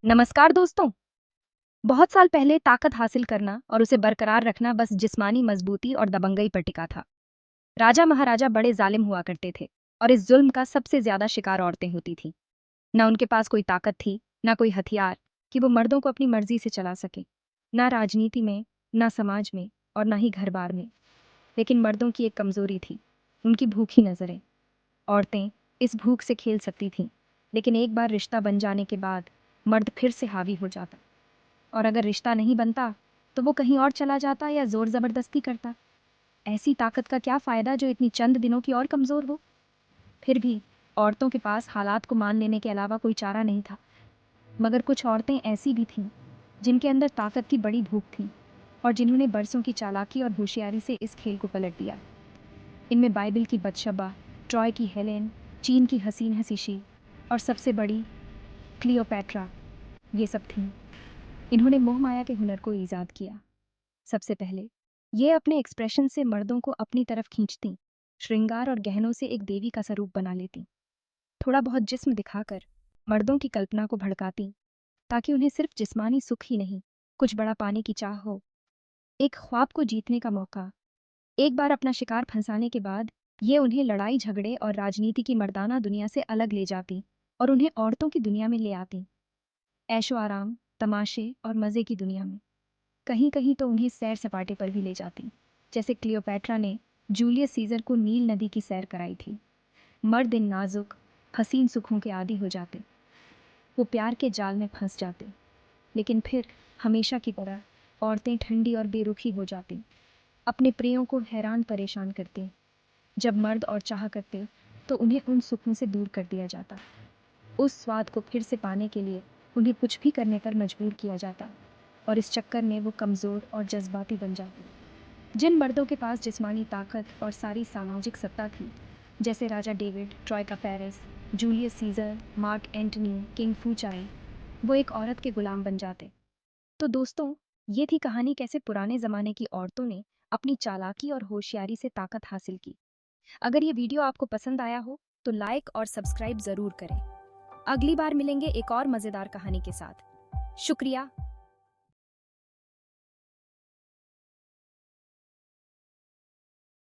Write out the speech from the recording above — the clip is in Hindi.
नमस्कार दोस्तों। बहुत साल पहले ताकत हासिल करना और उसे बरकरार रखना बस जिस्मानी मजबूती और दबंगई पर टिका था। राजा महाराजा बड़े जालिम हुआ करते थे और इस जुल्म का सबसे ज्यादा शिकार औरतें होती थीं। न उनके पास कोई ताकत थी, न कोई हथियार कि वो मर्दों को अपनी मर्जी से चला सके। न राजनीति में, न समाज में और न ही घर बार में। लेकिन मर्दों की एक कमजोरी थी, उनकी भूखी नजरें। औरतें इस भूख से खेल सकती थीं, लेकिन एक बार रिश्ता बन जाने के बाद मर्द फिर से हावी हो जाता। और अगर रिश्ता नहीं बनता तो वो कहीं और चला जाता या जोर जबरदस्ती करता। ऐसी ताकत का क्या फायदा जो इतनी चंद दिनों की और कमजोर हो। फिर भी औरतों के पास हालात को मान लेने के अलावा कोई चारा नहीं था। मगर कुछ औरतें ऐसी भी थीं जिनके अंदर ताकत की बड़ी भूख थी और जिन्होंने बरसों की चालाकी और होशियारी से इस खेल को पलट दिया। इनमें बाइबिल की बतशबा, ट्रॉय की हेलेन, चीन की हसीन हसीशी और सबसे बड़ी क्लियोपैट्रा, ये सब थीं। इन्होंने मोह माया के हुनर को ईजाद किया। सबसे पहले ये अपने एक्सप्रेशन से मर्दों को अपनी तरफ खींचती, श्रृंगार और गहनों से एक देवी का स्वरूप बना लेती, थोड़ा बहुत जिस्म दिखाकर मर्दों की कल्पना को भड़काती, ताकि उन्हें सिर्फ जिस्मानी सुख ही नहीं, कुछ बड़ा पाने की चाह हो, एक ख्वाब को जीतने का मौका। एक बार अपना शिकार फंसाने के बाद ये उन्हें लड़ाई झगड़े और राजनीति की मर्दाना दुनिया से अलग ले जाती और उन्हें औरतों की दुनिया में ले आती, ऐशो आराम, तमाशे और मज़े की दुनिया में। कहीं कहीं तो उन्हें सैर सपाटे पर भी ले जाती, जैसे क्लियोपैट्रा ने जूलियस सीजर को नील नदी की सैर कराई थी। मर्द इन नाजुक हसीन सुखों के आदी हो जाते, वो प्यार के जाल में फंस जाते। लेकिन फिर हमेशा की तरह औरतें ठंडी और बेरुखी हो जाती, अपने प्रियों को हैरान परेशान करती। जब मर्द और चाह करते तो उन्हें उन सुखों से दूर कर दिया जाता। उस स्वाद को फिर से पाने के लिए उन्हें कुछ भी करने पर मजबूर किया जाता और इस चक्कर में वो कमज़ोर और जज्बाती बन जाती। जिन मर्दों के पास जिस्मानी ताकत और सारी सामाजिक सत्ता थी, जैसे राजा डेविड, ट्रॉय का Paris, Julius Caesar, mark Antony, king फू चाई, वो एक औरत के गुलाम बन जाते। तो दोस्तों, ये थी कहानी कैसे पुराने ज़माने की औरतों ने अपनी चालाकी और होशियारी से ताकत हासिल की। अगर ये वीडियो आपको पसंद आया हो तो लाइक और सब्सक्राइब ज़रूर करें। अगली बार मिलेंगे एक और मज़ेदार कहानी के साथ। शुक्रिया।